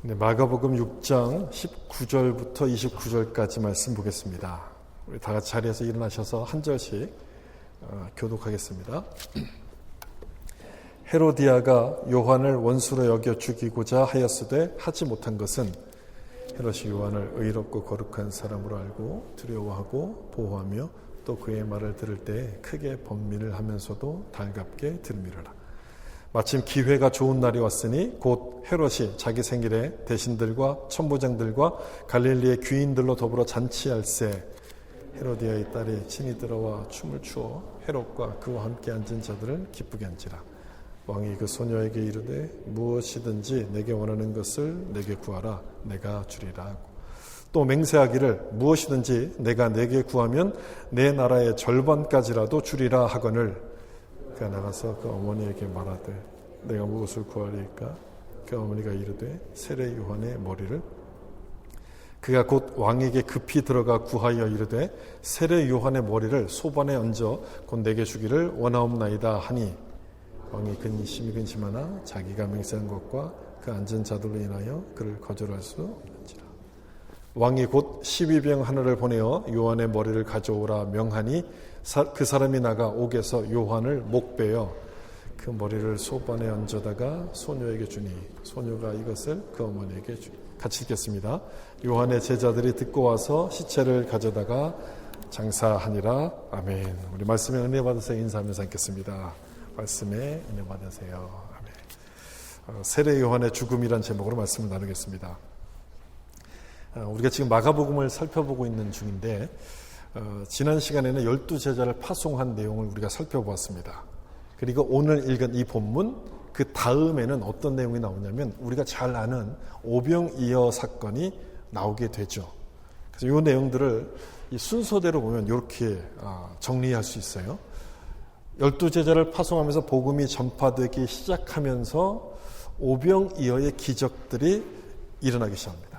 네, 마가복음 6장 19절부터 29절까지 말씀 보겠습니다. 우리 다 같이 자리에서 일어나셔서 한 절씩 교독하겠습니다. 헤로디아가 요한을 원수로 여겨 죽이고자 하였으되 하지 못한 것은 헤롯이 요한을 의롭고 거룩한 사람으로 알고 두려워하고 보호하며 또 그의 말을 들을 때 크게 번민을 하면서도 달갑게 들으리라. 마침 기회가 좋은 날이 왔으니 곧 헤롯이 자기 생일에 대신들과 천부장들과 갈릴리의 귀인들로 더불어 잔치할세. 헤로디아의 딸이 친히 들어와 춤을 추어 헤롯과 그와 함께 앉은 자들을 기쁘게 한지라. 왕이 그 소녀에게 이르되 무엇이든지 내게 원하는 것을 내게 구하라 내가 주리라 하고 또 맹세하기를 무엇이든지 내가 내게 구하면 내 나라의 절반까지라도 주리라 하거늘 그가 나가서 그 어머니에게 말하되 내가 무엇을 구하리까? 그 어머니가 이르되 세례 요한의 머리를. 그가 곧 왕에게 급히 들어가 구하여 이르되 세례 요한의 머리를 소반에 얹어 곧 내게 주기를 원하옵나이다 하니 왕이 근심이 근심하나 자기가 맹세한 것과 그 앉은 자들로 인하여 그를 거절할 수 없는지라. 왕이 곧 12병 하나를 보내어 요한의 머리를 가져오라 명하니 그 사람이 나가 옥에서 요한을 목베어 그 머리를 소반에 얹어다가 소녀에게 주니 소녀가 이것을 그 어머니에게 주니. 같이 읽겠습니다. 요한의 제자들이 듣고 와서 시체를 가져다가 장사하니라. 아멘. 우리 말씀에 은혜 받으세요. 인사하면서 읽겠습니다. 말씀에 은혜 받으세요. 아멘. 세례 요한의 죽음이란 제목으로 말씀을 나누겠습니다. 우리가 지금 마가복음을 살펴보고 있는 중인데 지난 시간에는 12제자를 파송한 내용을 우리가 살펴보았습니다. 그리고 오늘 읽은 이 본문 그 다음에는 어떤 내용이 나오냐면 우리가 잘 아는 오병이어 사건이 나오게 되죠. 그래서 이 내용들을 이 순서대로 보면 이렇게 정리할 수 있어요. 12제자를 파송하면서 복음이 전파되기 시작하면서 오병이어의 기적들이 일어나기 시작합니다.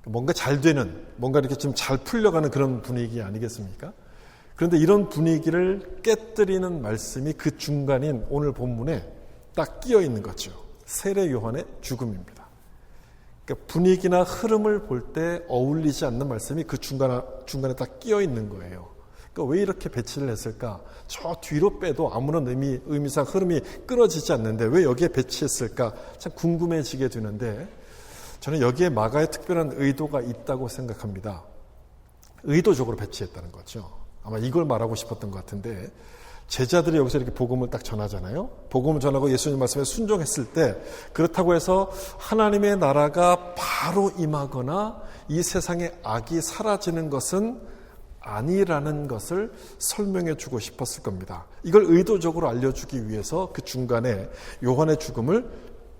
뭔가 잘 되는, 뭔가 이렇게 좀 잘 풀려가는 그런 분위기 아니겠습니까? 그런데 이런 분위기를 깨뜨리는 말씀이 그 중간인 오늘 본문에 딱 끼어 있는 거죠. 세례 요한의 죽음입니다. 그러니까 분위기나 흐름을 볼 때 어울리지 않는 말씀이 그 중간에 딱 끼어 있는 거예요. 그러니까 왜 이렇게 배치를 했을까? 저 뒤로 빼도 아무런 의미상 흐름이 끊어지지 않는데 왜 여기에 배치했을까? 참 궁금해지게 되는데 저는 여기에 마가의 특별한 의도가 있다고 생각합니다. 의도적으로 배치했다는 거죠. 아마 이걸 말하고 싶었던 것 같은데 제자들이 여기서 이렇게 복음을 딱 전하잖아요. 복음을 전하고 예수님 말씀에 순종했을 때 그렇다고 해서 하나님의 나라가 바로 임하거나 이 세상의 악이 사라지는 것은 아니라는 것을 설명해 주고 싶었을 겁니다. 이걸 의도적으로 알려주기 위해서 그 중간에 요한의 죽음을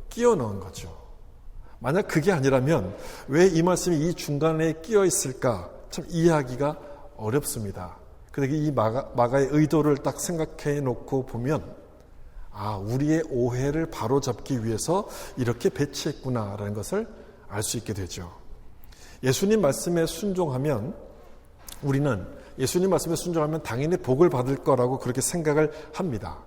끼워 넣은 거죠. 만약 그게 아니라면 왜 이 말씀이 이 중간에 끼어 있을까? 참 이해하기가 어렵습니다. 그런데 이 마가의 의도를 딱 생각해 놓고 보면 우리의 오해를 바로잡기 위해서 이렇게 배치했구나라는 것을 알 수 있게 되죠. 예수님 말씀에 순종하면 우리는 예수님 말씀에 순종하면 당연히 복을 받을 거라고 그렇게 생각을 합니다.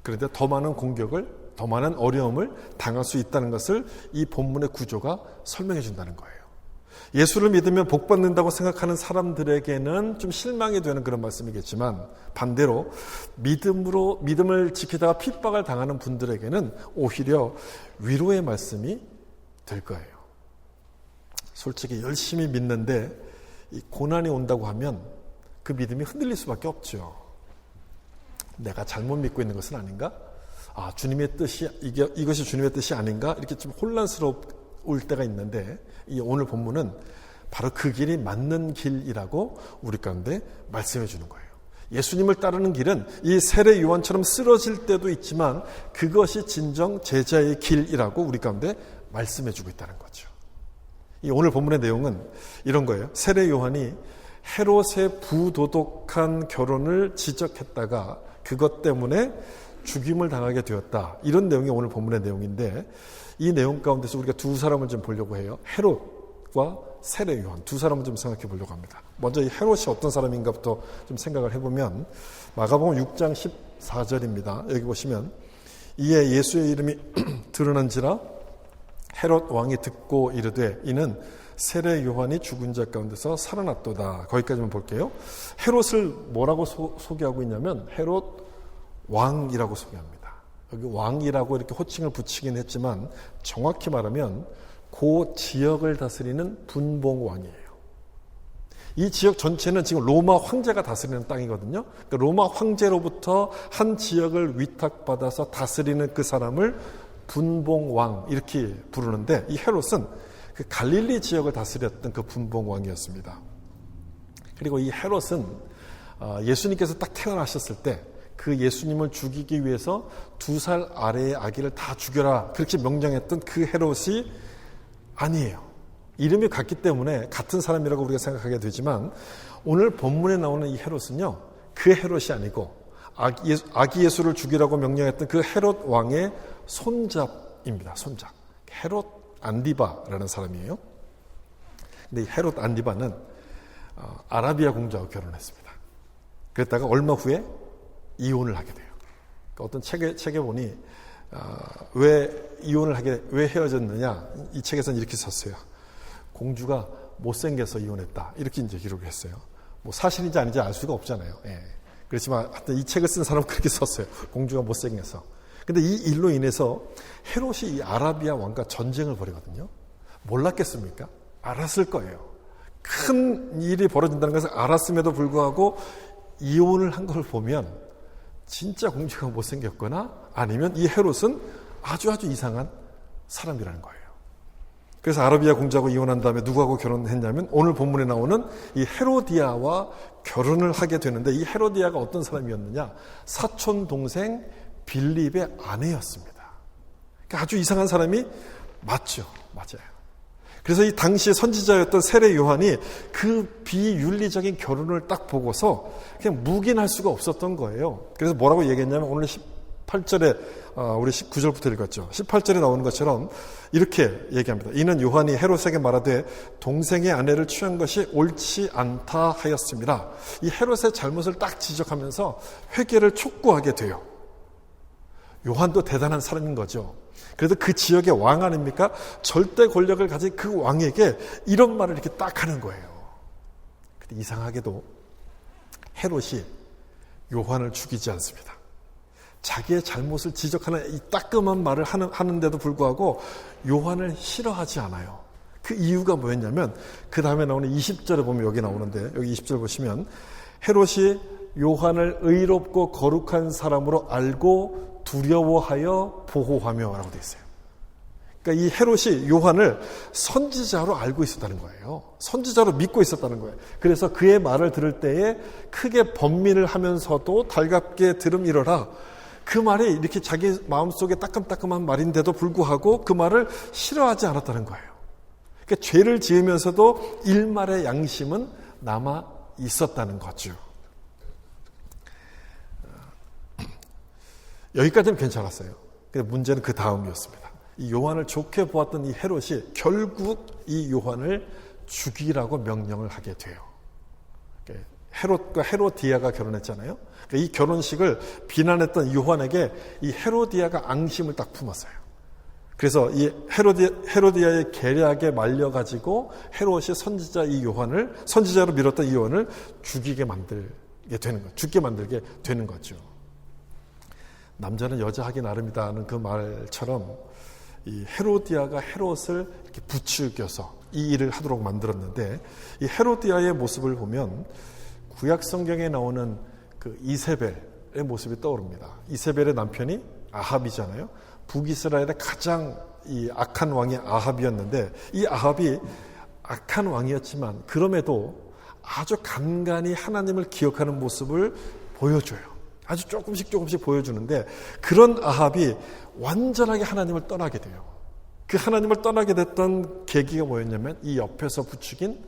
그런데 더 많은 공격을, 더 많은 어려움을 당할 수 있다는 것을 이 본문의 구조가 설명해 준다는 거예요. 예수를 믿으면 복 받는다고 생각하는 사람들에게는 좀 실망이 되는 그런 말씀이겠지만 반대로 믿음을 지키다가 핍박을 당하는 분들에게는 오히려 위로의 말씀이 될 거예요. 솔직히 열심히 믿는데 이 고난이 온다고 하면 그 믿음이 흔들릴 수밖에 없죠. 내가 잘못 믿고 있는 것은 아닌가? 주님의 뜻이 이것이 주님의 뜻이 아닌가? 이렇게 좀 혼란스러울 때가 있는데 이 오늘 본문은 바로 그 길이 맞는 길이라고 우리 가운데 말씀해 주는 거예요. 예수님을 따르는 길은 이 세례 요한처럼 쓰러질 때도 있지만 그것이 진정 제자의 길이라고 우리 가운데 말씀해 주고 있다는 거죠. 이 오늘 본문의 내용은 이런 거예요. 세례 요한이 헤롯의 부도덕한 결혼을 지적했다가 그것 때문에 죽임을 당하게 되었다. 이런 내용이 오늘 본문의 내용인데 이 내용 가운데서 우리가 두 사람을 좀 보려고 해요. 헤롯과 세례 요한 두 사람을 좀 생각해 보려고 합니다. 먼저 이 헤롯이 어떤 사람인가부터 좀 생각을 해보면 마가복음 6장 14절입니다. 여기 보시면 이에 예수의 이름이 드러난지라 헤롯 왕이 듣고 이르되 이는 세례 요한이 죽은 자 가운데서 살아났도다. 거기까지만 볼게요. 헤롯을 뭐라고 소개하고 있냐면 헤롯 왕이라고 소개합니다. 여기 왕이라고 이렇게 호칭을 붙이긴 했지만 정확히 말하면 그 지역을 다스리는 분봉왕이에요. 이 지역 전체는 지금 로마 황제가 다스리는 땅이거든요. 그러니까 로마 황제로부터 한 지역을 위탁받아서 다스리는 그 사람을 분봉왕 이렇게 부르는데, 이 헤롯은 그 갈릴리 지역을 다스렸던 그 분봉왕이었습니다. 그리고 이 헤롯은 예수님께서 딱 태어나셨을 때 그 예수님을 죽이기 위해서 2살 아래의 아기를 다 죽여라 그렇게 명령했던 그 헤롯이 아니에요. 이름이 같기 때문에 같은 사람이라고 우리가 생각하게 되지만 오늘 본문에 나오는 이 헤롯은요, 그 헤롯이 아니고 아기 예수를 죽이라고 명령했던 그 헤롯 왕의 손잡입니다. 손잡. 헤롯 안디바라는 사람이에요. 근데 이 헤롯 안디바는 아라비아 공주하고 결혼했습니다. 그랬다가 얼마 후에 이혼을 하게 돼요. 그러니까 어떤 책에 보니 왜 이혼을 왜 헤어졌느냐, 이 책에서는 이렇게 썼어요. 공주가 못생겨서 이혼했다. 이렇게 이제 기록을 했어요. 뭐 사실인지 아닌지 알 수가 없잖아요. 예. 그렇지만 하여튼 이 책을 쓴 사람은 그렇게 썼어요. 공주가 못생겨서. 근데 이 일로 인해서 헤롯이 이 아라비아 왕과 전쟁을 벌이거든요. 몰랐겠습니까? 알았을 거예요. 큰 일이 벌어진다는 것을 알았음에도 불구하고 이혼을 한 걸 보면 진짜 공주가 못생겼거나 아니면 이 헤롯은 아주 이상한 사람이라는 거예요. 그래서 아라비아 공주하고 이혼한 다음에 누구하고 결혼했냐면 오늘 본문에 나오는 이 헤로디아와 결혼을 하게 되는데, 이 헤로디아가 어떤 사람이었느냐, 사촌 동생 빌립의 아내였습니다. 그러니까 아주 이상한 사람이 맞죠. 맞아요. 그래서 이 당시의 선지자였던 세례 요한이 그 비윤리적인 결혼을 딱 보고서 그냥 묵인할 수가 없었던 거예요. 그래서 뭐라고 얘기했냐면 오늘 18절에 우리 19절부터 읽었죠. 18절에 나오는 것처럼 이렇게 얘기합니다. 이는 요한이 헤롯에게 말하되 동생의 아내를 취한 것이 옳지 않다 하였습니다. 이 헤롯의 잘못을 딱 지적하면서 회개를 촉구하게 돼요. 요한도 대단한 사람인 거죠. 그래도 그 지역의 왕 아닙니까? 절대 권력을 가진 그 왕에게 이런 말을 이렇게 딱 하는 거예요. 근데 이상하게도 헤롯이 요한을 죽이지 않습니다. 자기의 잘못을 지적하는 이 따끔한 말을 하는데도 불구하고 요한을 싫어하지 않아요. 그 이유가 뭐였냐면 그 다음에 나오는 20절에 보면 여기 나오는데, 여기 20절 보시면 헤롯이 요한을 의롭고 거룩한 사람으로 알고 두려워하여 보호하며 라고 되어 있어요. 그러니까 이 헤롯이 요한을 선지자로 알고 있었다는 거예요. 선지자로 믿고 있었다는 거예요. 그래서 그의 말을 들을 때에 크게 번민을 하면서도 달갑게 들음이러라. 그 말이 이렇게 자기 마음속에 따끔따끔한 말인데도 불구하고 그 말을 싫어하지 않았다는 거예요. 그러니까 죄를 지으면서도 일말의 양심은 남아 있었다는 거죠. 여기까지는 괜찮았어요. 근데 문제는 그 다음이었습니다. 이 요한을 좋게 보았던 이 헤롯이 결국 이 요한을 죽이라고 명령을 하게 돼요. 헤롯과 헤로디아가 결혼했잖아요. 이 결혼식을 비난했던 요한에게 이 헤로디아가 앙심을 딱 품었어요. 그래서 이 헤로디아의 계략에 말려가지고 헤롯이 선지자로 밀었던 이 요한을 죽게 만들게 되는 거죠. 남자는 여자 하기 나름이다는 그 말처럼 이 헤로디아가 헤롯을 이렇게 부추겨서 이 일을 하도록 만들었는데, 이 헤로디아의 모습을 보면 구약 성경에 나오는 그 이세벨의 모습이 떠오릅니다. 이세벨의 남편이 아합이잖아요. 북이스라엘의 가장 이 악한 왕이 아합이었는데, 이 아합이 악한 왕이었지만 그럼에도 아주 간간히 하나님을 기억하는 모습을 보여줘요. 아주 조금씩 보여주는데, 그런 아합이 완전하게 하나님을 떠나게 돼요. 그 하나님을 떠나게 됐던 계기가 뭐였냐면 이 옆에서 부추긴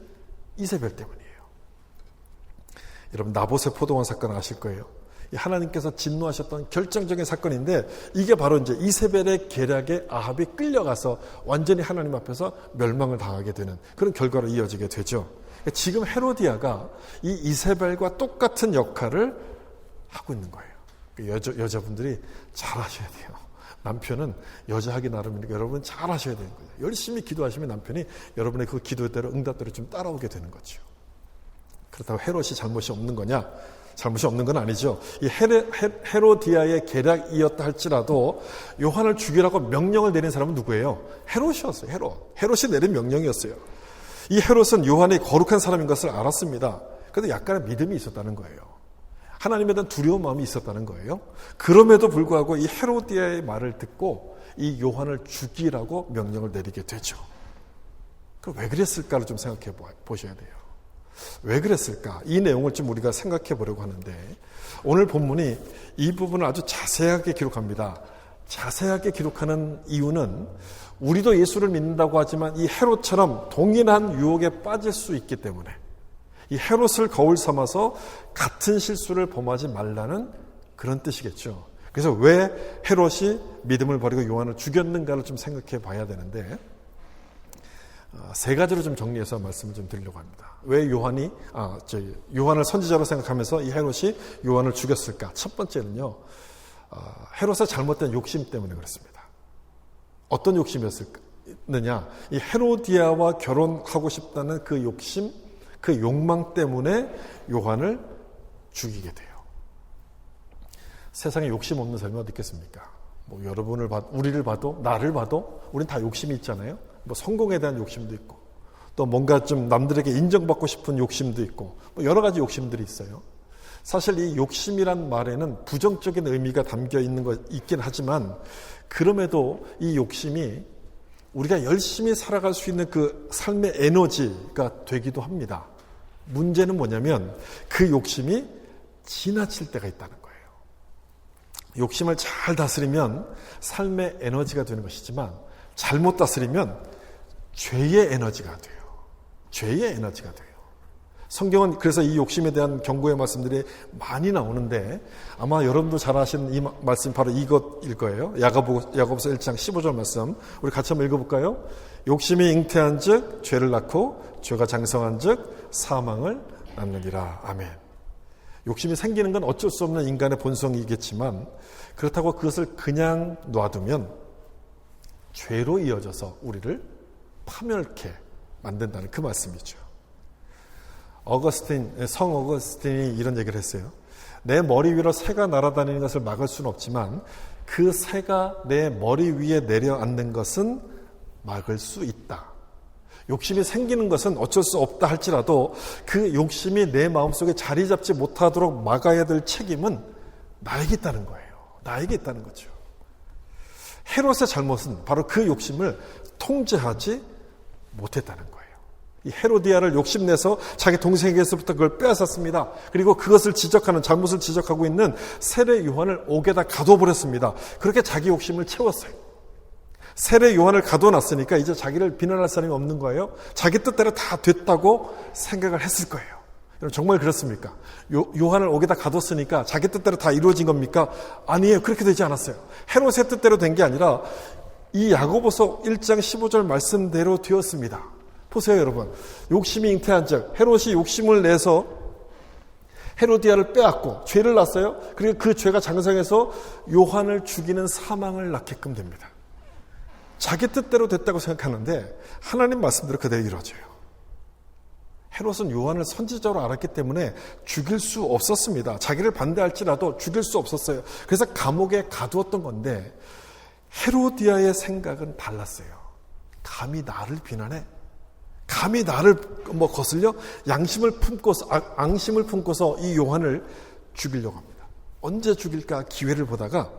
이세벨 때문이에요. 여러분, 나봇의 포도원 사건 아실 거예요. 하나님께서 진노하셨던 결정적인 사건인데, 이게 바로 이제 이세벨의 계략에 아합이 끌려가서 완전히 하나님 앞에서 멸망을 당하게 되는 그런 결과로 이어지게 되죠. 지금 헤로디아가 이 이세벨과 똑같은 역할을 하고 있는 거예요. 여자분들이 잘 하셔야 돼요. 남편은 여자하기 나름이니까 여러분 잘 하셔야 되는 거예요. 열심히 기도하시면 남편이 여러분의 그 기도대로 응답대로 좀 따라오게 되는 거죠. 그렇다고 헤롯이 잘못이 없는 거냐? 잘못이 없는 건 아니죠. 이 헤로디아의 계략이었다 할지라도 요한을 죽이라고 명령을 내린 사람은 누구예요? 헤롯이었어요. 헤롯이 내린 명령이었어요. 이 헤롯은 요한이 거룩한 사람인 것을 알았습니다. 그래도 약간의 믿음이 있었다는 거예요. 하나님에 대한 두려운 마음이 있었다는 거예요. 그럼에도 불구하고 이 헤로디아의 말을 듣고 이 요한을 죽이라고 명령을 내리게 되죠. 그럼 왜 그랬을까를 좀 생각해 보셔야 돼요. 왜 그랬을까? 이 내용을 좀 우리가 생각해 보려고 하는데 오늘 본문이 이 부분을 아주 자세하게 기록합니다. 자세하게 기록하는 이유는 우리도 예수를 믿는다고 하지만 이 헤롯처럼 동일한 유혹에 빠질 수 있기 때문에 이 헤롯을 거울 삼아서 같은 실수를 범하지 말라는 그런 뜻이겠죠. 그래서 왜 헤롯이 믿음을 버리고 요한을 죽였는가를 좀 생각해 봐야 되는데 세 가지로 좀 정리해서 말씀을 좀 드리려고 합니다. 왜 요한을 선지자로 생각하면서 이 헤롯이 요한을 죽였을까? 첫 번째는요, 헤롯의 잘못된 욕심 때문에 그렇습니다. 어떤 욕심이었느냐? 이 헤로디아와 결혼하고 싶다는 그 욕심, 그 욕망 때문에 요한을 죽이게 돼요. 세상에 욕심 없는 사람이 어디 있겠습니까? 뭐 여러분을 봐도, 우리를 봐도, 나를 봐도, 우린 다 욕심이 있잖아요. 뭐 성공에 대한 욕심도 있고, 또 뭔가 좀 남들에게 인정받고 싶은 욕심도 있고, 뭐 여러 가지 욕심들이 있어요. 사실 이 욕심이란 말에는 부정적인 의미가 담겨 있는 거 있긴 하지만, 그럼에도 이 욕심이 우리가 열심히 살아갈 수 있는 그 삶의 에너지가 되기도 합니다. 문제는 뭐냐면 그 욕심이 지나칠 때가 있다는 거예요. 욕심을 잘 다스리면 삶의 에너지가 되는 것이지만 잘못 다스리면 죄의 에너지가 돼요. 죄의 에너지가 돼요. 성경은 그래서 이 욕심에 대한 경고의 말씀들이 많이 나오는데 아마 여러분도 잘 아시는 이 말씀 바로 이것일 거예요. 야고보서 1장 15절 말씀 우리 같이 한번 읽어볼까요? 욕심이 잉태한 즉 죄를 낳고 죄가 장성한 즉 사망을 낳느니라. 아멘. 욕심이 생기는 건 어쩔 수 없는 인간의 본성이겠지만 그렇다고 그것을 그냥 놔두면 죄로 이어져서 우리를 파멸케 만든다는 그 말씀이죠. 성 어거스틴이 이런 얘기를 했어요. 내 머리 위로 새가 날아다니는 것을 막을 수는 없지만 그 새가 내 머리 위에 내려앉는 것은 막을 수 있다. 욕심이 생기는 것은 어쩔 수 없다 할지라도 그 욕심이 내 마음속에 자리 잡지 못하도록 막아야 될 책임은 나에게 있다는 거예요. 나에게 있다는 거죠. 헤롯의 잘못은 바로 그 욕심을 통제하지 못했다는 거예요. 이 헤로디아를 욕심내서 자기 동생에게서부터 그걸 빼앗았습니다. 그리고 그것을 지적하는, 잘못을 지적하고 있는 세례 요한을 옥에다 가둬버렸습니다. 그렇게 자기 욕심을 채웠어요. 세례 요한을 가둬놨으니까 이제 자기를 비난할 사람이 없는 거예요. 자기 뜻대로 다 됐다고 생각을 했을 거예요. 여러분 정말 그렇습니까? 요한을 옥에다 가뒀으니까 자기 뜻대로 다 이루어진 겁니까? 아니에요. 그렇게 되지 않았어요. 헤롯의 뜻대로 된 게 아니라 이 야고보서 1장 15절 말씀대로 되었습니다. 보세요 여러분. 욕심이 잉태한 즉 헤롯이 욕심을 내서 헤로디아를 빼앗고 죄를 낳았어요. 그리고 그 죄가 장성해서 요한을 죽이는 사망을 낳게끔 됩니다. 자기 뜻대로 됐다고 생각하는데 하나님 말씀대로 그대로 이루어져요. 헤롯은 요한을 선지자로 알았기 때문에 죽일 수 없었습니다. 자기를 반대할지라도 죽일 수 없었어요. 그래서 감옥에 가두었던 건데 헤로디아의 생각은 달랐어요. 감히 나를 비난해? 감히 나를 거슬려? 앙심을 품고서 이 요한을 죽이려고 합니다. 언제 죽일까 기회를 보다가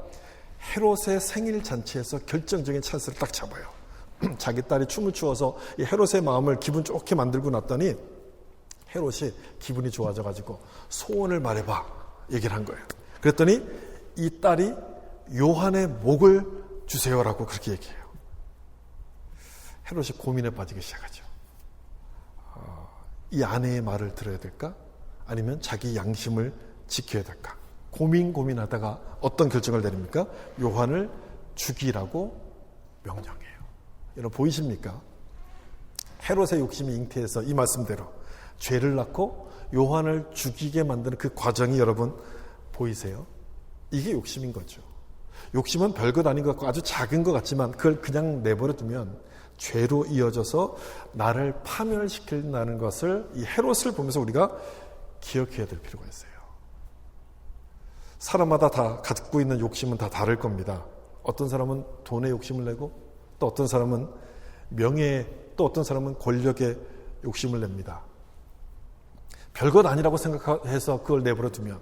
헤롯의 생일 잔치에서 결정적인 찬스를 딱 잡아요. 자기 딸이 춤을 추어서 이 헤롯의 마음을 기분 좋게 만들고 났더니 헤롯이 기분이 좋아져가지고 소원을 말해봐 얘기를 한 거예요. 그랬더니 이 딸이 요한의 목을 주세요라고 그렇게 얘기해요. 헤롯이 고민에 빠지기 시작하죠. 이 아내의 말을 들어야 될까? 아니면 자기 양심을 지켜야 될까? 고민하다가 어떤 결정을 내립니까? 요한을 죽이라고 명령해요. 여러분 보이십니까? 헤롯의 욕심이 잉태해서 이 말씀대로 죄를 낳고 요한을 죽이게 만드는 그 과정이 여러분 보이세요? 이게 욕심인 거죠. 욕심은 별것 아닌 것 같고 아주 작은 것 같지만 그걸 그냥 내버려 두면 죄로 이어져서 나를 파멸시킨다는 것을 이 헤롯을 보면서 우리가 기억해야 될 필요가 있어요. 사람마다 다 갖고 있는 욕심은 다 다를 겁니다. 어떤 사람은 돈에 욕심을 내고 또 어떤 사람은 명예에 또 어떤 사람은 권력에 욕심을 냅니다. 별것 아니라고 생각해서 그걸 내버려 두면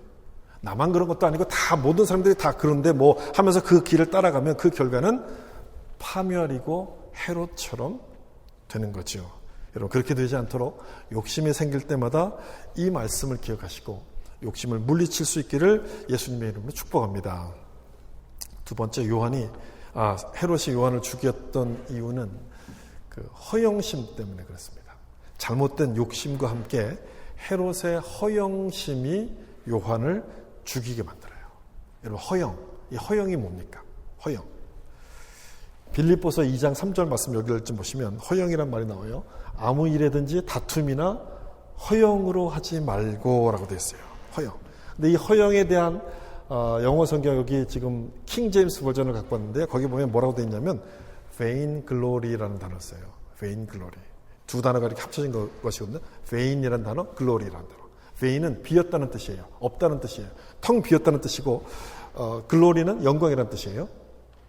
나만 그런 것도 아니고 다 모든 사람들이 다 그런데 뭐 하면서 그 길을 따라가면 그 결과는 파멸이고 헤롯처럼 되는 거죠. 여러분 그렇게 되지 않도록 욕심이 생길 때마다 이 말씀을 기억하시고 욕심을 물리칠 수 있기를 예수님의 이름으로 축복합니다. 두 번째, 헤롯이 요한을 죽였던 이유는 그 허영심 때문에 그렇습니다. 잘못된 욕심과 함께 헤롯의 허영심이 요한을 죽이게 만들어요. 여러분 이 허영이 뭡니까? 허영. 빌립보서 2장 3절 말씀 여기를 좀 보시면 허영이란 말이 나와요. 아무 일에든지 다툼이나 허영으로 하지 말고라고 되어 있어요. 허영. 근데 이 허영에 대한 영어 성경 여기 지금 킹 제임스 버전을 갖고 왔는데 거기 보면 뭐라고 되어 있냐면 vain glory라는 단어를 써요. vain glory. 두 단어가 이렇게 합쳐진 것이거든요. vain이라는 단어, glory라는 단어. vain은 비었다는 뜻이에요. 없다는 뜻이에요. 텅 비었다는 뜻이고 glory는 영광이라는 뜻이에요.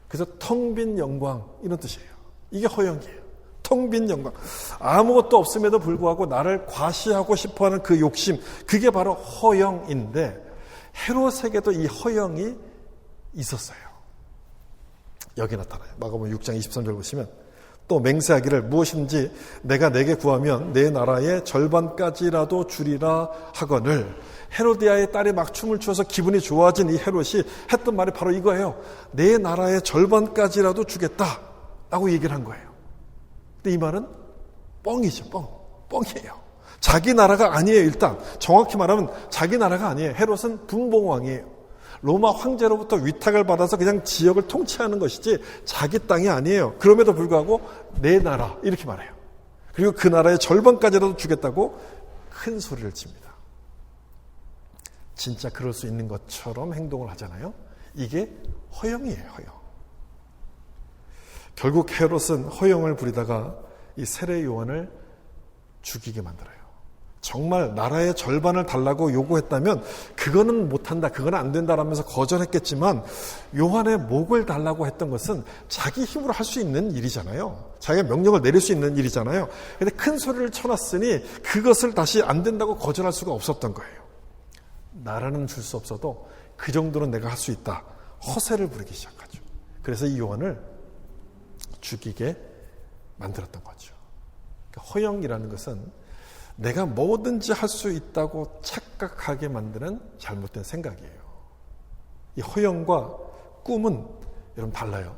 그래서 텅 빈 영광 이런 뜻이에요. 이게 허영이에요. 텅 빈 영광. 아무것도 없음에도 불구하고 나를 과시하고 싶어하는 그 욕심, 그게 바로 허영인데 헤롯에게도 이 허영이 있었어요. 여기 나타나요. 마가복음 6장 23절 보시면 또 맹세하기를 무엇인지 내가 내게 구하면 내 나라의 절반까지라도 주리라 하거늘. 헤로디아의 딸이 막 춤을 추어서 기분이 좋아진 이 헤롯이 했던 말이 바로 이거예요. 내 나라의 절반까지라도 주겠다 라고 얘기를 한 거예요. 근데 이 말은 뻥이죠. 뻥이에요. 자기 나라가 아니에요. 일단 정확히 말하면 자기 나라가 아니에요. 헤롯은 분봉왕이에요. 로마 황제로부터 위탁을 받아서 그냥 지역을 통치하는 것이지 자기 땅이 아니에요. 그럼에도 불구하고 내 나라 이렇게 말해요. 그리고 그 나라의 절반까지라도 주겠다고 큰 소리를 칩니다. 진짜 그럴 수 있는 것처럼 행동을 하잖아요. 이게 허영이에요. 허영. 결국 헤롯은 허영을 부리다가 이 세례 요한을 죽이게 만들어요. 정말 나라의 절반을 달라고 요구했다면 그거는 못한다, 그거는 안 된다라면서 거절했겠지만 요한의 목을 달라고 했던 것은 자기 힘으로 할 수 있는 일이잖아요. 자기가 명령을 내릴 수 있는 일이잖아요. 그런데 큰 소리를 쳐놨으니 그것을 다시 안 된다고 거절할 수가 없었던 거예요. 나라는 줄 수 없어도 그 정도는 내가 할 수 있다. 허세를 부리기 시작하죠. 그래서 이 요한을 죽이게 만들었던 거죠. 그러니까 허영이라는 것은 내가 뭐든지 할 수 있다고 착각하게 만드는 잘못된 생각이에요. 이 허영과 꿈은 여러분 달라요.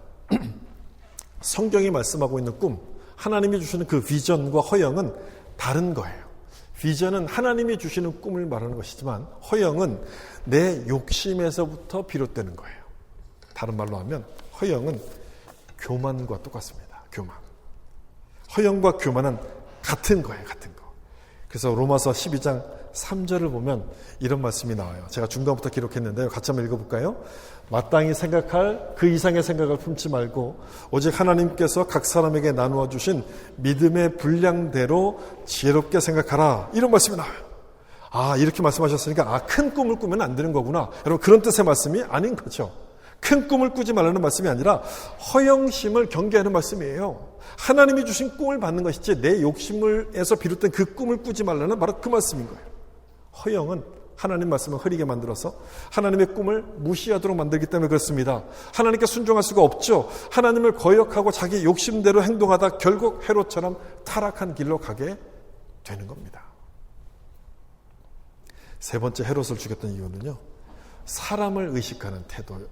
성경이 말씀하고 있는 꿈, 하나님이 주시는 그 비전과 허영은 다른 거예요. 비전은 하나님이 주시는 꿈을 말하는 것이지만 허영은 내 욕심에서부터 비롯되는 거예요. 다른 말로 하면 허영은 교만과 똑같습니다. 교만. 허영과 교만은 같은 거예요. 같은 거. 그래서 로마서 12장 3절을 보면 이런 말씀이 나와요. 제가 중간부터 기록했는데요. 같이 한번 읽어볼까요? 마땅히 생각할 그 이상의 생각을 품지 말고 오직 하나님께서 각 사람에게 나누어 주신 믿음의 분량대로 지혜롭게 생각하라. 이런 말씀이 나와요. 이렇게 말씀하셨으니까 큰 꿈을 꾸면 안 되는 거구나. 여러분 그런 뜻의 말씀이 아닌 거죠. 큰 꿈을 꾸지 말라는 말씀이 아니라 허영심을 경계하는 말씀이에요. 하나님이 주신 꿈을 받는 것이지 내 욕심에서 비롯된 그 꿈을 꾸지 말라는 바로 그 말씀인 거예요. 허영은 하나님 말씀을 흐리게 만들어서 하나님의 꿈을 무시하도록 만들기 때문에 그렇습니다. 하나님께 순종할 수가 없죠. 하나님을 거역하고 자기 욕심대로 행동하다 결국 헤롯처럼 타락한 길로 가게 되는 겁니다. 세 번째 헤롯을 죽였던 이유는요. 사람을 의식하는 태도를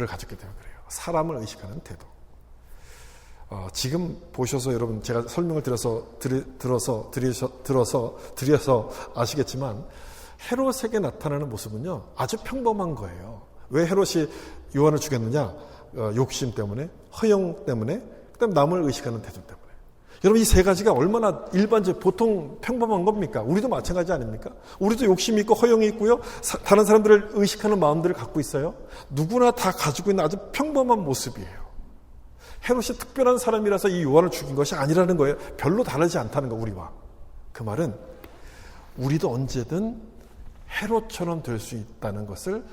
가졌기 때문에 그래요. 사람을 의식하는 태도. 지금 보셔서 여러분 제가 설명을 들어서 아시겠지만 헤롯에게 나타나는 모습은요 아주 평범한 거예요. 왜 헤롯이 요한을 죽였느냐? 욕심 때문에, 허영 때문에, 그다음 남을 의식하는 태도 때문에. 여러분 이 세 가지가 얼마나 일반적 보통 평범한 겁니까? 우리도 마찬가지 아닙니까? 우리도 욕심이 있고 허영이 있고요. 다른 사람들을 의식하는 마음들을 갖고 있어요. 누구나 다 가지고 있는 아주 평범한 모습이에요. 헤롯이 특별한 사람이라서 이 요한을 죽인 것이 아니라는 거예요. 별로 다르지 않다는 거 우리와. 그 말은 우리도 언제든 헤롯처럼 될 수 있다는 것을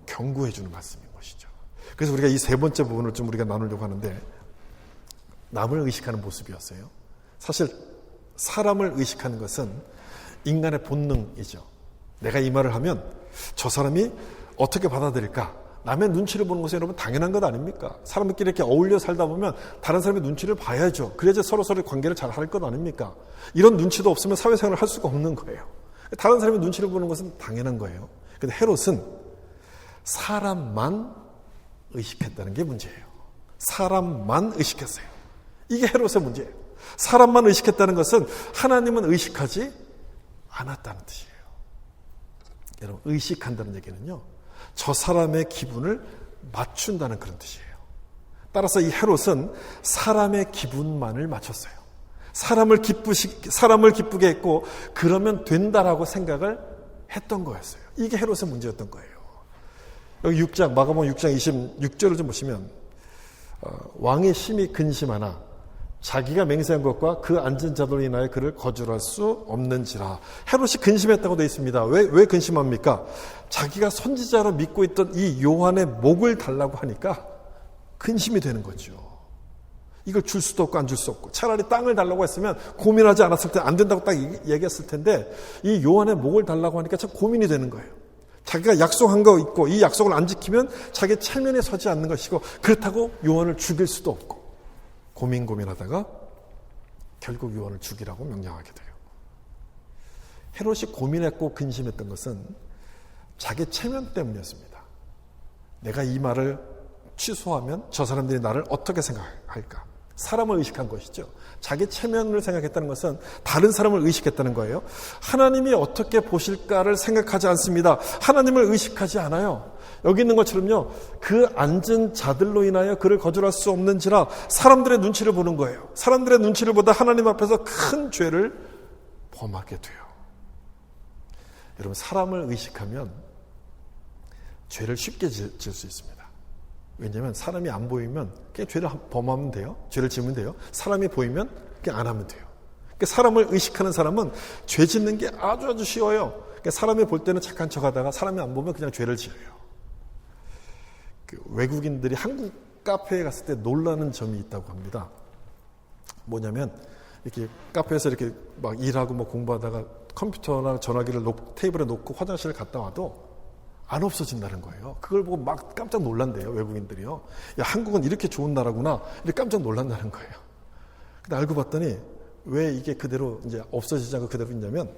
경고해 주는 말씀인 것이죠. 그래서 우리가 이 세 번째 부분을 좀 우리가 나누려고 하는데 남을 의식하는 모습이었어요. 사실 사람을 의식하는 것은 인간의 본능이죠. 내가 이 말을 하면 저 사람이 어떻게 받아들일까? 남의 눈치를 보는 것은 여러분 당연한 것 아닙니까? 사람들끼리 이렇게 어울려 살다 보면 다른 사람의 눈치를 봐야죠. 그래야지 서로서로 관계를 잘 할 것 아닙니까? 이런 눈치도 없으면 사회생활을 할 수가 없는 거예요. 다른 사람의 눈치를 보는 것은 당연한 거예요. 그런데 헤롯은 사람만 의식했다는 게 문제예요. 사람만 의식했어요. 이게 헤롯의 문제예요. 사람만 의식했다는 것은 하나님은 의식하지 않았다는 뜻이에요. 여러분 의식한다는 얘기는요. 저 사람의 기분을 맞춘다는 그런 뜻이에요. 따라서 이 헤롯은 사람의 기분만을 맞췄어요. 사람을 기쁘게 했고 그러면 된다라고 생각을 했던 거였어요. 이게 헤롯의 문제였던 거예요. 여기 6장 마가복음 6장 26절을 좀 보시면 왕이 심히 근심하나 자기가 맹세한 것과 그 앉은 자들로 인하여 그를 거절할 수 없는지라. 헤롯이 근심했다고 되어 있습니다. 왜 근심합니까? 자기가 선지자로 믿고 있던 이 요한의 목을 달라고 하니까 근심이 되는 거죠. 이걸 줄 수도 없고 안 줄 수 없고 차라리 땅을 달라고 했으면 고민하지 않았을 때 안 된다고 딱 얘기했을 텐데 이 요한의 목을 달라고 하니까 참 고민이 되는 거예요. 자기가 약속한 거 있고 이 약속을 안 지키면 자기 체면에 서지 않는 것이고 그렇다고 요한을 죽일 수도 없고 고민하다가 결국 요한을 죽이라고 명령하게 돼요. 헤롯이 고민했고 근심했던 것은 자기 체면 때문이었습니다. 내가 이 말을 취소하면 저 사람들이 나를 어떻게 생각할까? 사람을 의식한 것이죠. 자기 체면을 생각했다는 것은 다른 사람을 의식했다는 거예요. 하나님이 어떻게 보실까를 생각하지 않습니다. 하나님을 의식하지 않아요. 여기 있는 것처럼요. 그 앉은 자들로 인하여 그를 거절할 수 없는지라 사람들의 눈치를 보는 거예요. 사람들의 눈치를 보다 하나님 앞에서 큰 죄를 범하게 돼요. 여러분 사람을 의식하면 죄를 쉽게 지을 수 있습니다. 왜냐하면 사람이 안 보이면 그냥 죄를 범하면 돼요. 죄를 지으면 돼요. 사람이 보이면 그냥 안 하면 돼요. 그러니까 사람을 의식하는 사람은 죄 짓는 게 아주 쉬워요. 그러니까 사람이 볼 때는 착한 척하다가 사람이 안 보면 그냥 죄를 지어요. 외국인들이 한국 카페에 갔을 때 놀라는 점이 있다고 합니다. 뭐냐면 이렇게 카페에서 이렇게 막 일하고 뭐 공부하다가 컴퓨터나 전화기를 테이블에 놓고 화장실을 갔다 와도 안 없어진다는 거예요. 그걸 보고 막 깜짝 놀란대요, 외국인들이요. 야, 한국은 이렇게 좋은 나라구나. 이렇게 깜짝 놀란다는 거예요. 근데 알고 봤더니 왜 이게 그대로 이제 없어지지 않고 그대로 있냐면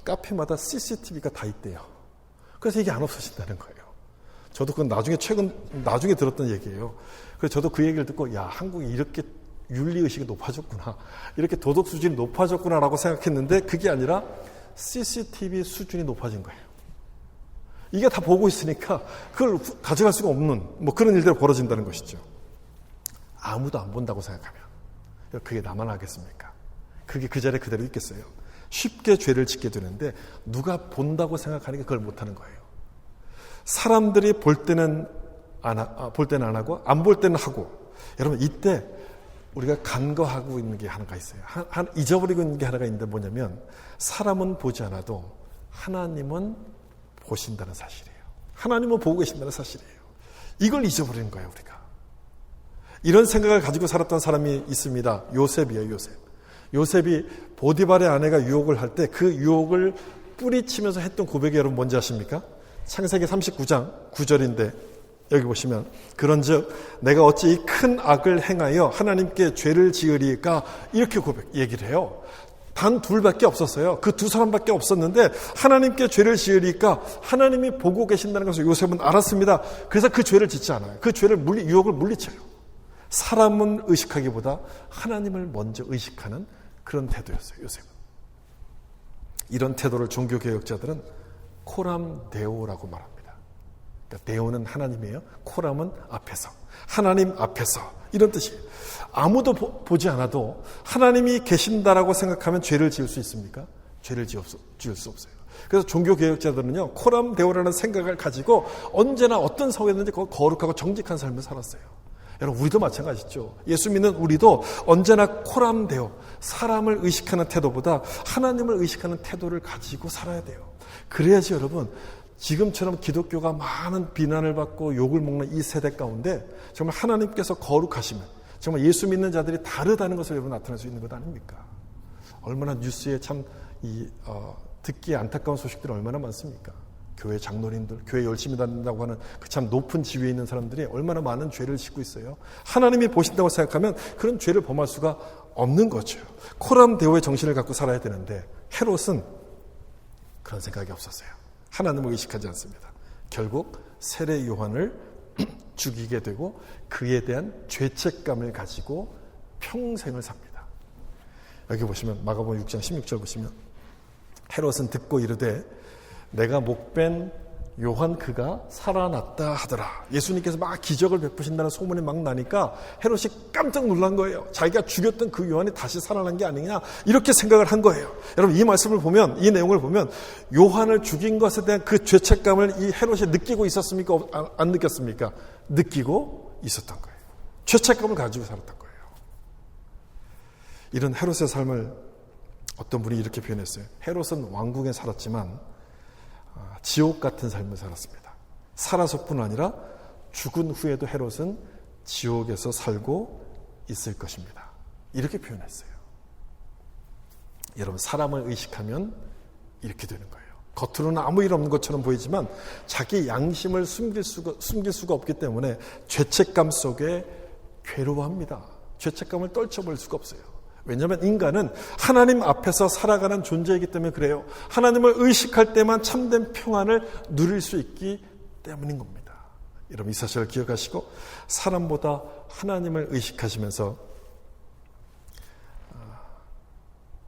카페마다 CCTV가 다 있대요. 그래서 이게 안 없어진다는 거예요. 저도 그건 나중에 들었던 얘기예요. 그래서 저도 그 얘기를 듣고 야, 한국이 이렇게 윤리의식이 높아졌구나. 이렇게 도덕 수준이 높아졌구나라고 생각했는데 그게 아니라 CCTV 수준이 높아진 거예요. 이게 다 보고 있으니까 그걸 가져갈 수가 없는 뭐 그런 일들이 벌어진다는 것이죠. 아무도 안 본다고 생각하면 그게 나만 하겠습니까? 그게 그 자리에 그대로 있겠어요? 쉽게 죄를 짓게 되는데 누가 본다고 생각하니까 그걸 못하는 거예요. 사람들이 볼 때는 안 하고 안 볼 때는 하고. 여러분 이때 우리가 간과하고 있는 게 하나가 있어요. 잊어버리고 있는 게 하나가 있는데 뭐냐면 사람은 보지 않아도 하나님은 보신다는 사실이에요. 하나님은 보고 계신다는 사실이에요. 이걸 잊어버리는 거예요, 우리가. 이런 생각을 가지고 살았던 사람이 있습니다. 요셉이에요, 요셉. 요셉이 보디발의 아내가 유혹을 할 때 그 유혹을 뿌리치면서 했던 고백이 여러분 뭔지 아십니까? 창세기 39장 9절인데 여기 보시면 그런즉 내가 어찌 이 큰 악을 행하여 하나님께 죄를 지으리까 이렇게 얘기를 해요. 단 둘밖에 없었어요. 그 두 사람밖에 없었는데 하나님께 죄를 지으리까 하나님이 보고 계신다는 것을 요셉은 알았습니다. 그래서 그 죄를 짓지 않아요. 그 유혹을 물리쳐요. 사람은 의식하기보다 하나님을 먼저 의식하는 그런 태도였어요. 요셉은. 이런 태도를 종교개혁자들은 코람 데오라고 말합니다. 그러니까 데오는 하나님이에요. 코람은 앞에서. 하나님 앞에서. 이런 뜻이에요. 아무도 보지 않아도 하나님이 계신다라고 생각하면 죄를 지을 수 있습니까? 죄를 지을 수 없어요. 그래서 종교개혁자들은요, 코람 데오라는 생각을 가지고 언제나 어떤 사회든지 거룩하고 정직한 삶을 살았어요. 여러분, 우리도 마찬가지죠. 예수 믿는 우리도 언제나 코람 데오, 사람을 의식하는 태도보다 하나님을 의식하는 태도를 가지고 살아야 돼요. 그래야지 여러분, 지금처럼 기독교가 많은 비난을 받고 욕을 먹는 이 세대 가운데 정말 하나님께서 거룩하시면 정말 예수 믿는 자들이 다르다는 것을 여러분 나타낼 수 있는 것 아닙니까? 얼마나 뉴스에 참 듣기에 안타까운 소식들이 얼마나 많습니까? 교회 장로님들, 교회 열심히 다닌다고 하는 그 참 높은 지위에 있는 사람들이 얼마나 많은 죄를 짓고 있어요. 하나님이 보신다고 생각하면 그런 죄를 범할 수가 없는 거죠. 코람 데오의 정신을 갖고 살아야 되는데 헤롯은 그런 생각이 없었어요. 하나님을 의식하지 않습니다. 결국 세례 요한을 죽이게 되고 그에 대한 죄책감을 가지고 평생을 삽니다. 여기 보시면 마가복음 6장 16절 보시면 헤롯은 듣고 이르되 내가 목벤 요한 그가 살아났다 하더라. 예수님께서 막 기적을 베푸신다는 소문이 막 나니까 헤롯이 깜짝 놀란 거예요. 자기가 죽였던 그 요한이 다시 살아난 게 아니냐 이렇게 생각을 한 거예요. 여러분, 이 말씀을 보면, 이 내용을 보면 요한을 죽인 것에 대한 그 죄책감을 이 헤롯이 느끼고 있었습니까? 안 느꼈습니까? 느끼고 있었던 거예요. 죄책감을 가지고 살았던 거예요. 이런 헤롯의 삶을 어떤 분이 이렇게 표현했어요. 헤롯은 왕궁에 살았지만 지옥 같은 삶을 살았습니다. 살아서뿐 아니라 죽은 후에도 헤롯은 지옥에서 살고 있을 것입니다. 이렇게 표현했어요. 여러분, 사람을 의식하면 이렇게 되는 거예요. 겉으로는 아무 일 없는 것처럼 보이지만 자기 양심을 숨길 수가 없기 때문에 죄책감 속에 괴로워합니다. 죄책감을 떨쳐버릴 수가 없어요. 왜냐하면 인간은 하나님 앞에서 살아가는 존재이기 때문에 그래요. 하나님을 의식할 때만 참된 평안을 누릴 수 있기 때문인 겁니다. 여러분, 이 사실을 기억하시고 사람보다 하나님을 의식하시면서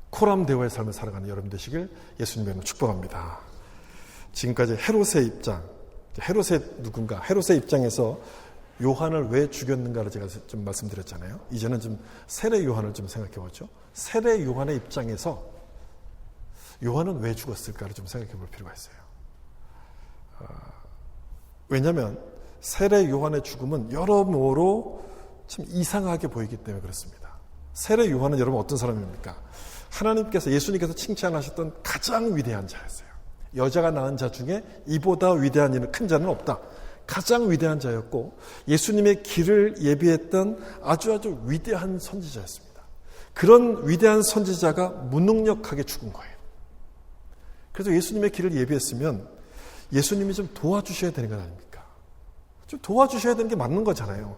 코람 데오의 삶을 살아가는 여러분 되시길 예수님의 이름으로 축복합니다. 지금까지 헤롯의 입장, 헤롯의 누군가, 헤롯의 입장에서 요한을 왜 죽였는가를 제가 좀 말씀드렸잖아요. 이제는 좀 세례 요한을 좀 생각해 보죠. 세례 요한의 입장에서 요한은 왜 죽었을까를 좀 생각해 볼 필요가 있어요. 왜냐하면 세례 요한의 죽음은 여러모로 참 이상하게 보이기 때문에 그렇습니다. 세례 요한은 여러분 어떤 사람입니까? 하나님께서, 예수님께서 칭찬하셨던 가장 위대한 자였어요. 여자가 낳은 자 중에 이보다 위대한 이는 큰 자는 없다. 가장 위대한 자였고 예수님의 길을 예비했던 아주 위대한 선지자였습니다. 그런 위대한 선지자가 무능력하게 죽은 거예요. 그래서 예수님의 길을 예비했으면 예수님이 좀 도와주셔야 되는 것 아닙니까? 좀 도와주셔야 되는 게 맞는 거잖아요.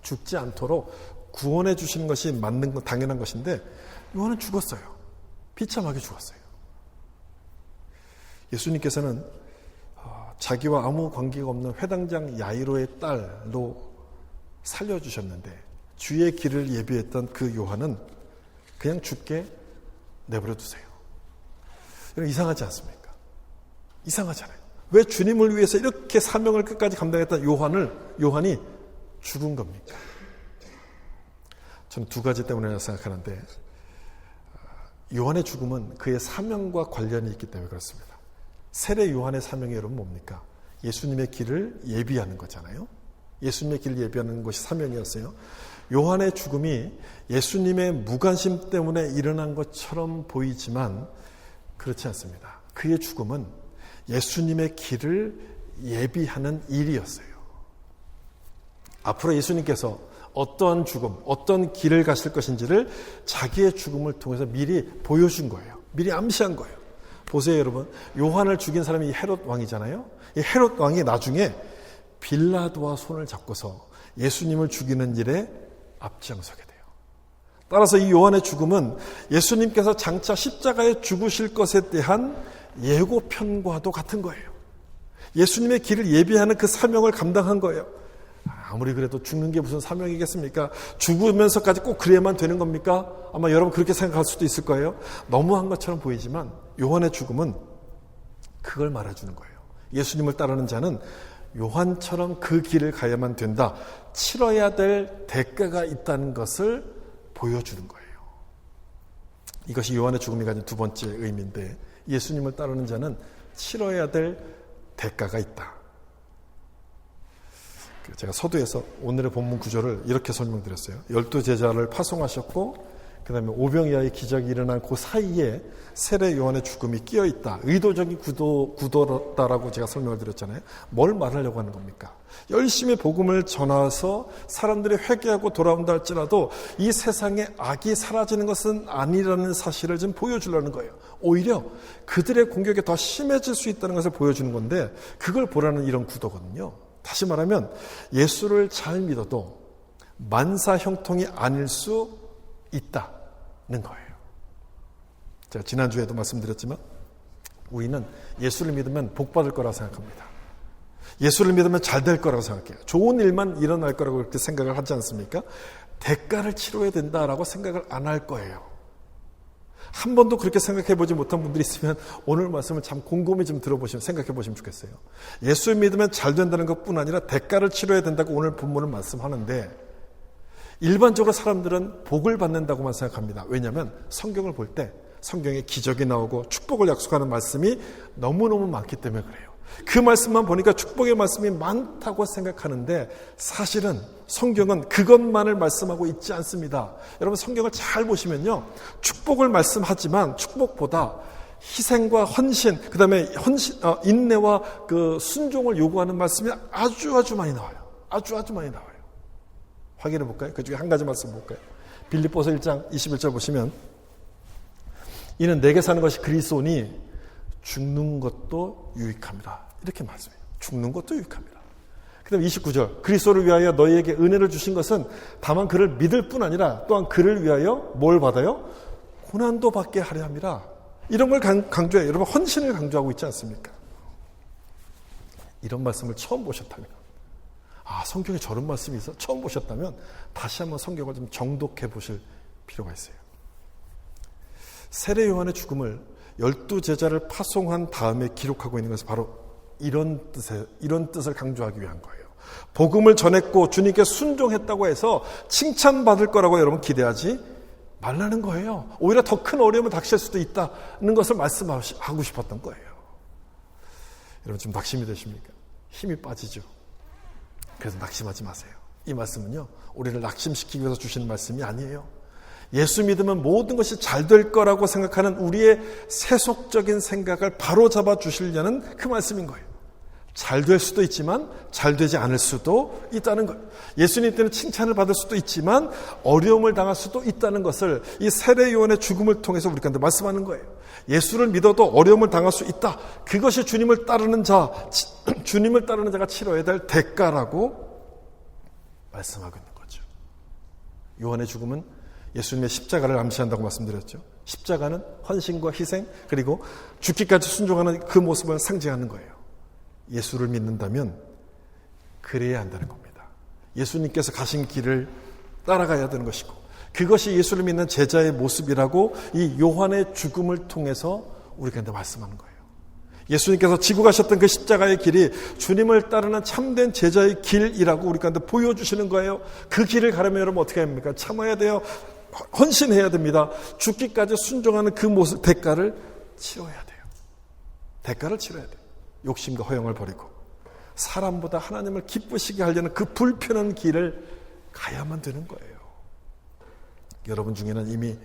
죽지 않도록 구원해 주시는 것이 맞는 건 당연한 것인데 요한은 죽었어요. 비참하게 죽었어요. 예수님께서는 자기와 아무 관계가 없는 회당장 야이로의 딸로 살려주셨는데 주의 길을 예비했던 그 요한은 그냥 죽게 내버려 두세요. 이상하지 않습니까? 이상하잖아요. 왜 주님을 위해서 이렇게 사명을 끝까지 감당했던 요한이 죽은 겁니까? 저는 두 가지 때문에 생각하는데 요한의 죽음은 그의 사명과 관련이 있기 때문에 그렇습니다. 세례 요한의 사명이 여러분 뭡니까? 예수님의 길을 예비하는 거잖아요. 예수님의 길을 예비하는 것이 사명이었어요. 요한의 죽음이 예수님의 무관심 때문에 일어난 것처럼 보이지만 그렇지 않습니다. 그의 죽음은 예수님의 길을 예비하는 일이었어요. 앞으로 예수님께서 어떠한 죽음, 어떤 길을 가실 것인지를 자기의 죽음을 통해서 미리 보여준 거예요. 미리 암시한 거예요. 보세요, 여러분. 요한을 죽인 사람이 헤롯 왕이잖아요. 이 헤롯 왕이 나중에 빌라도와 손을 잡고서 예수님을 죽이는 일에 앞장서게 돼요. 따라서 이 요한의 죽음은 예수님께서 장차 십자가에 죽으실 것에 대한 예고편과도 같은 거예요. 예수님의 길을 예비하는 그 사명을 감당한 거예요. 아무리 그래도 죽는 게 무슨 사명이겠습니까? 죽으면서까지 꼭 그래야만 되는 겁니까? 아마 여러분 그렇게 생각할 수도 있을 거예요. 너무한 것처럼 보이지만 요한의 죽음은 그걸 말해주는 거예요. 예수님을 따르는 자는 요한처럼 그 길을 가야만 된다. 치러야 될 대가가 있다는 것을 보여주는 거예요. 이것이 요한의 죽음이 가진 두 번째 의미인데, 예수님을 따르는 자는 치러야 될 대가가 있다. 제가 서두에서 오늘의 본문 구조를 이렇게 설명드렸어요. 12제자를 파송하셨고 그 다음에 오병이어의 기적이 일어난 그 사이에 세례 요한의 죽음이 끼어있다. 의도적인 구도다라고 제가 설명을 드렸잖아요. 뭘 말하려고 하는 겁니까? 열심히 복음을 전해서 사람들이 회개하고 돌아온다 할지라도 이 세상에 악이 사라지는 것은 아니라는 사실을 좀 보여주려는 거예요. 오히려 그들의 공격이 더 심해질 수 있다는 것을 보여주는 건데, 그걸 보라는 이런 구도거든요. 다시 말하면 예수를 잘 믿어도 만사 형통이 아닐 수 있다는 거예요. 제가 지난주에도 말씀드렸지만 우리는 예수를 믿으면 복 받을 거라고 생각합니다. 예수를 믿으면 잘 될 거라고 생각해요. 좋은 일만 일어날 거라고 그렇게 생각을 하지 않습니까? 대가를 치러야 된다라고 생각을 안 할 거예요. 한 번도 그렇게 생각해 보지 못한 분들이 있으면 오늘 말씀을 참 곰곰이 좀 들어보시면, 생각해 보시면 좋겠어요. 예수 믿으면 잘 된다는 것뿐 아니라 대가를 치러야 된다고 오늘 본문을 말씀하는데, 일반적으로 사람들은 복을 받는다고만 생각합니다. 왜냐하면 성경을 볼 때 성경에 기적이 나오고 축복을 약속하는 말씀이 너무너무 많기 때문에 그래요. 그 말씀만 보니까 축복의 말씀이 많다고 생각하는데, 사실은 성경은 그것만을 말씀하고 있지 않습니다. 여러분, 성경을 잘 보시면요, 축복을 말씀하지만 축복보다 희생과 헌신, 그 다음에 인내와 그 순종을 요구하는 말씀이 아주 많이 나와요. 아주 많이 나와요. 확인해 볼까요? 그 중에 한 가지 말씀 볼까요? 빌립보서 1장 21절 보시면, 이는 내게 사는 것이 그리스도니 죽는 것도 유익합니다. 이렇게 말씀해요. 죽는 것도 유익합니다. 그 다음에 29절, 그리스도를 위하여 너희에게 은혜를 주신 것은 다만 그를 믿을 뿐 아니라 또한 그를 위하여 뭘 받아요? 고난도 받게 하려 함이라. 이런 걸 강조해요. 여러분, 헌신을 강조하고 있지 않습니까? 이런 말씀을 처음 보셨다면, 성경에 저런 말씀이 있어? 처음 보셨다면 다시 한번 성경을 좀 정독해 보실 필요가 있어요. 세례 요한의 죽음을 12제자를 파송한 다음에 기록하고 있는 것은 바로 이런 뜻을 강조하기 위한 거예요. 복음을 전했고 주님께 순종했다고 해서 칭찬받을 거라고 여러분 기대하지 말라는 거예요. 오히려 더 큰 어려움을 닥칠 수도 있다는 것을 말씀하고 싶었던 거예요. 여러분, 좀 낙심이 되십니까? 힘이 빠지죠. 그래서 낙심하지 마세요. 이 말씀은요, 우리를 낙심시키기 위해서 주시는 말씀이 아니에요. 예수 믿으면 모든 것이 잘 될 거라고 생각하는 우리의 세속적인 생각을 바로잡아 주시려는 그 말씀인 거예요. 잘 될 수도 있지만 잘 되지 않을 수도 있다는 거예요. 예수님 때는 칭찬을 받을 수도 있지만 어려움을 당할 수도 있다는 것을 이 세례 요한의 죽음을 통해서 우리 가운데 말씀하는 거예요. 예수를 믿어도 어려움을 당할 수 있다. 그것이 주님을 따르는 자가 치러야 될 대가라고 말씀하고 있는 거죠. 요한의 죽음은 예수님의 십자가를 암시한다고 말씀드렸죠. 십자가는 헌신과 희생, 그리고 죽기까지 순종하는 그 모습을 상징하는 거예요. 예수를 믿는다면 그래야 한다는 겁니다. 예수님께서 가신 길을 따라가야 되는 것이고, 그것이 예수를 믿는 제자의 모습이라고 이 요한의 죽음을 통해서 우리한테 말씀하는 거예요. 예수님께서 지고 가셨던 그 십자가의 길이 주님을 따르는 참된 제자의 길이라고 우리한테 보여주시는 거예요. 그 길을 가려면 여러분 어떻게 합니까? 참아야 돼요. 헌신해야 됩니다. 죽기까지 순종하는 그 모습, 대가를 치러야 돼요. 대가를 치러야 돼요. 욕심과 허영을 버리고 사람보다 하나님을 기쁘시게 하려는 그 불편한 길을 가야만 되는 거예요. 여러분 중에는 이미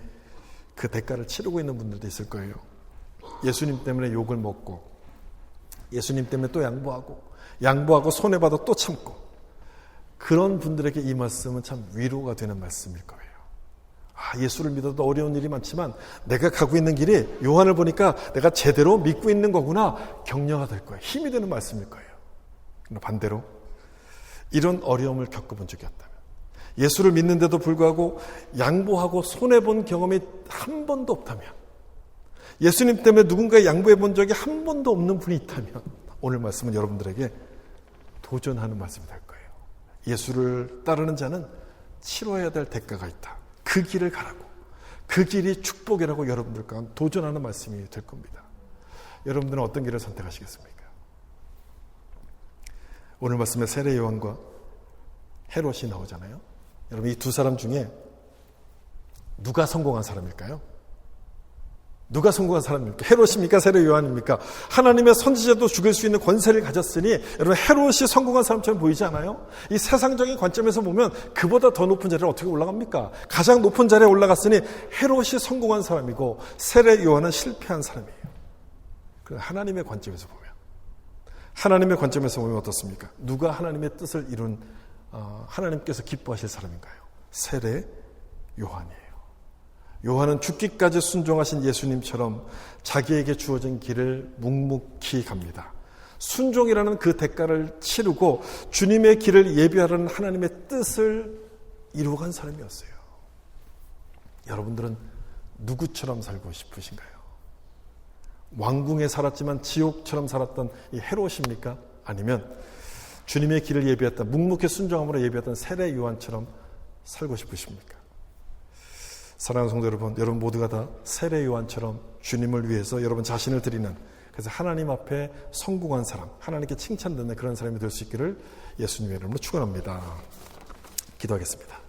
그 대가를 치르고 있는 분들도 있을 거예요. 예수님 때문에 욕을 먹고, 예수님 때문에 또 양보하고 손해받아 또 참고, 그런 분들에게 이 말씀은 참 위로가 되는 말씀일 거예요. 예수를 믿어도 어려운 일이 많지만 내가 가고 있는 길이 요한을 보니까 내가 제대로 믿고 있는 거구나, 격려가 될 거예요. 힘이 되는 말씀일 거예요. 반대로 이런 어려움을 겪어본 적이 없다면, 예수를 믿는데도 불구하고 양보하고 손해본 경험이 한 번도 없다면, 예수님 때문에 누군가에 양보해 본 적이 한 번도 없는 분이 있다면, 오늘 말씀은 여러분들에게 도전하는 말씀이 될 거예요. 예수를 따르는 자는 치러야 될 대가가 있다. 그 길을 가라고, 그 길이 축복이라고 여러분들과 도전하는 말씀이 될 겁니다. 여러분들은 어떤 길을 선택하시겠습니까? 오늘 말씀에 세례 요한과 헤롯이 나오잖아요. 여러분, 이 두 사람 중에 누가 성공한 사람일까요? 누가 성공한 사람입니까? 헤롯입니까? 세례 요한입니까? 하나님의 선지자도 죽일 수 있는 권세를 가졌으니 여러분, 헤롯이 성공한 사람처럼 보이지 않아요? 이 세상적인 관점에서 보면 그보다 더 높은 자리에 어떻게 올라갑니까? 가장 높은 자리에 올라갔으니 헤롯이 성공한 사람이고 세례 요한은 실패한 사람이에요. 그런데 하나님의 관점에서 보면 어떻습니까? 누가 하나님의 뜻을 이룬 하나님께서 기뻐하실 사람인가요? 세례 요한이에요. 요한은 죽기까지 순종하신 예수님처럼 자기에게 주어진 길을 묵묵히 갑니다. 순종이라는 그 대가를 치르고 주님의 길을 예비하라는 하나님의 뜻을 이루어간 사람이었어요. 여러분들은 누구처럼 살고 싶으신가요? 왕궁에 살았지만 지옥처럼 살았던 이 헤롯입니까? 아니면 주님의 길을 예비했던, 묵묵히 순종함으로 예비했던 세례 요한처럼 살고 싶으십니까? 사랑하는 성도 여러분 모두가 다 세례 요한처럼 주님을 위해서 여러분 자신을 드리는, 그래서 하나님 앞에 성공한 사람, 하나님께 칭찬받는 그런 사람이 될 수 있기를 예수님의 이름으로 축원합니다. 기도하겠습니다.